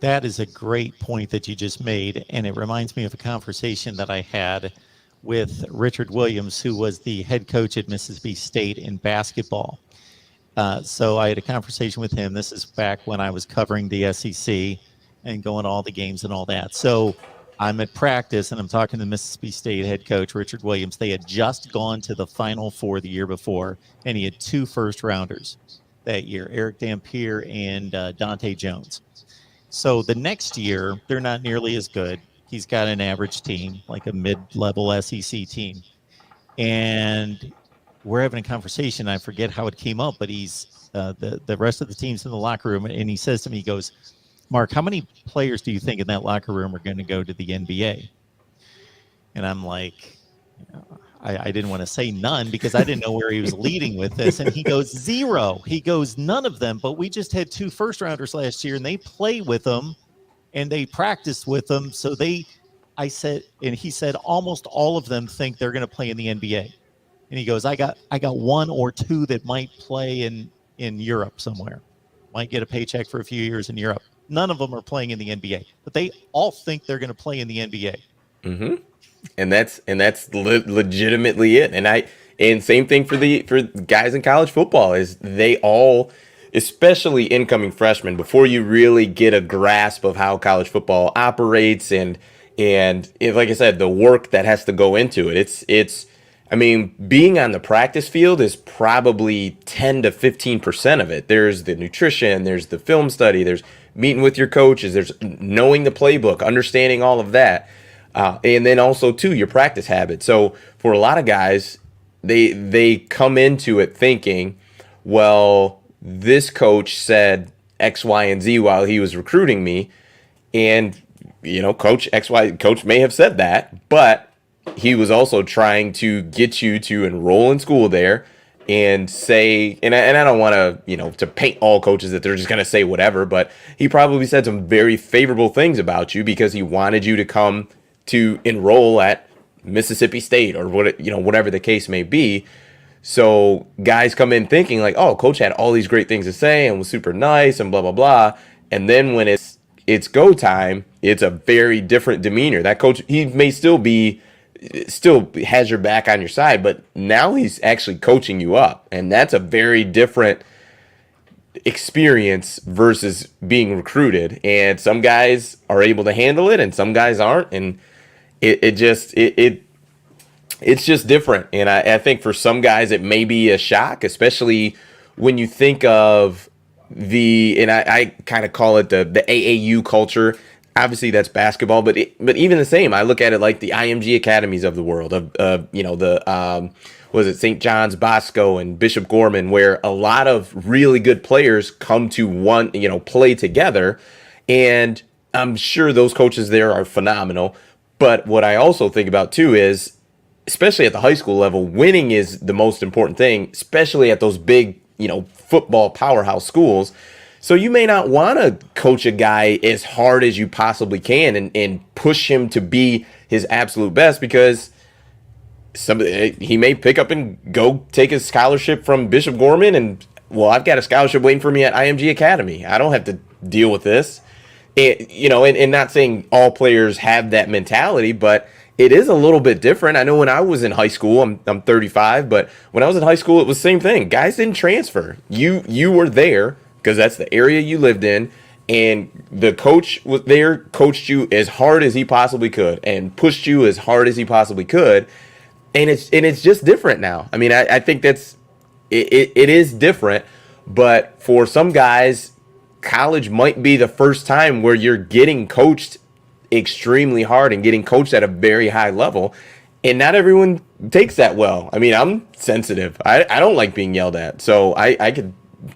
That is a great point that you just made, and it reminds me of a conversation that I had with Richard Williams, who was the head coach at Mississippi State in basketball. So I had a conversation with him. This is back when I was covering the SEC and going to all the games and all that. So I'm at practice and I'm talking to Mississippi State head coach Richard Williams. They had just gone to the Final Four the year before, and he had two first rounders that year, Eric Dampier and Dante Jones. So the next year, they're not nearly as good. He's got an average team, like a mid-level SEC team. And we're having a conversation. I forget how it came up, but he's the rest of the team's in the locker room, and he says to me, he goes, "Mark, how many players do you think in that locker room are going to go to the NBA?" And I'm like, I didn't want to say none because I didn't know where he was leading with this. And he goes, "Zero." He goes, "None of them, but we just had two first rounders last year and they play with them and they practice with them. So I said, and he said, almost all of them think they're going to play in the NBA. And he goes, I got one or two that might play in Europe somewhere, might get a paycheck for a few years in Europe. None of them are playing in the NBA, but they all think they're going to play in the NBA." Mm-hmm. And that's legitimately it. And same thing for guys in college football is they all, especially incoming freshmen, before you really get a grasp of how college football operates and like I said, the work that has to go into it. It's I mean, being on the practice field is probably 10 to 15% of it. There's the nutrition, there's the film study, there's meeting with your coaches, there's knowing the playbook, understanding all of that. And then also too your practice habits. So for a lot of guys, they come into it thinking, well, this coach said X, Y, and Z while he was recruiting me, and Coach Coach may have said that, but he was also trying to get you to enroll in school there and say, and I don't want to to paint all coaches that they're just going to say whatever, but he probably said some very favorable things about you because he wanted you to come to enroll at Mississippi State or whatever the case may be. So guys come in thinking like, oh, coach had all these great things to say and was super nice and blah, blah, blah. And then when it's go time, it's a very different demeanor. That coach, he may still has your back on your side, but now he's actually coaching you up. And that's a very different experience versus being recruited. And some guys are able to handle it and some guys aren't. And it's just different. And I think for some guys, it may be a shock, especially when you think of and I kind of call it the AAU culture. Obviously that's basketball, but even the same, I look at it like the IMG academies of the world was it St. John's Bosco and Bishop Gorman, where a lot of really good players come to play together. And I'm sure those coaches there are phenomenal. But what I also think about too is, especially at the high school level, winning is the most important thing, especially at those big, football powerhouse schools. So you may not want to coach a guy as hard as you possibly can and push him to be his absolute best because he may pick up and go take a scholarship from Bishop Gorman and, well, I've got a scholarship waiting for me at IMG Academy. I don't have to deal with this. And not saying all players have that mentality, but it is a little bit different. I know when I was in high school, I'm 35, but when I was in high school, it was the same thing. Guys didn't transfer. You were there because that's the area you lived in, and the coach was there, coached you as hard as he possibly could, and pushed you as hard as he possibly could. And it's just different now. I mean, I think it is different, but for some guys, college might be the first time where you're getting coached extremely hard and getting coached at a very high level, and not everyone takes that well. I mean, I'm sensitive. I don't like being yelled at, so I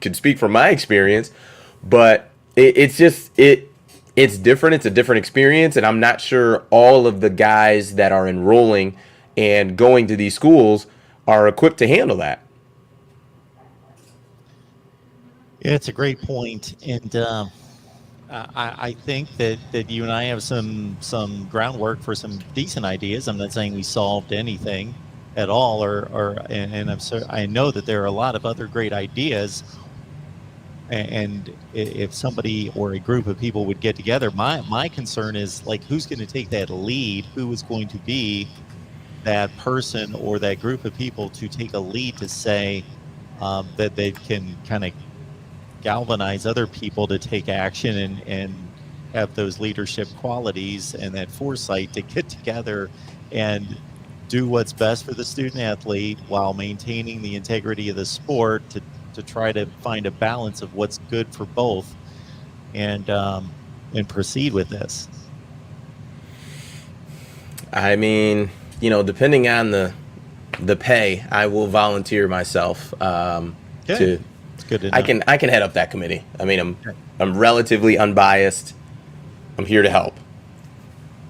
could speak from my experience, but it's different. It's a different experience, and I'm not sure all of the guys that are enrolling and going to these schools are equipped to handle that. Yeah, it's a great point, and I think that you and I have some groundwork for some decent ideas. I'm not saying we solved anything at all, and I know that there are a lot of other great ideas. And if somebody or a group of people would get together, my concern is like, who's going to take that lead? Who is going to be that person or that group of people to take a lead to say that they can kind of galvanize other people to take action and have those leadership qualities and that foresight to get together and do what's best for the student athlete while maintaining the integrity of the sport to try to find a balance of what's good for both and proceed with this. I mean, depending on the pay, I will volunteer myself to. It's good to know. I can head up that committee. I mean, I'm relatively unbiased. I'm here to help.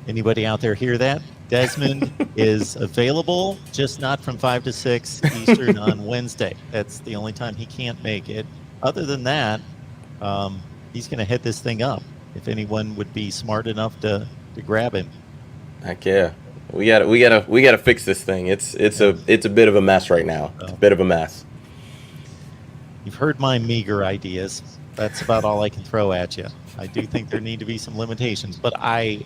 Anybody out there hear that? Desmond is available, just not from 5 to 6 Eastern on Wednesday. That's the only time he can't make it. Other than that, he's going to head this thing up. If anyone would be smart enough to grab him. Heck yeah, we gotta fix this thing. It's a bit of a mess right now. It's a bit of a mess. You've heard my meager ideas. That's about all I can throw at you. I do think there need to be some limitations, but I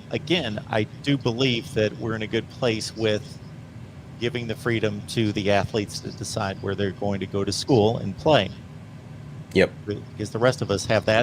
do believe that we're in a good place with giving the freedom to the athletes to decide where they're going to go to school and play. Yep. Because the rest of us have that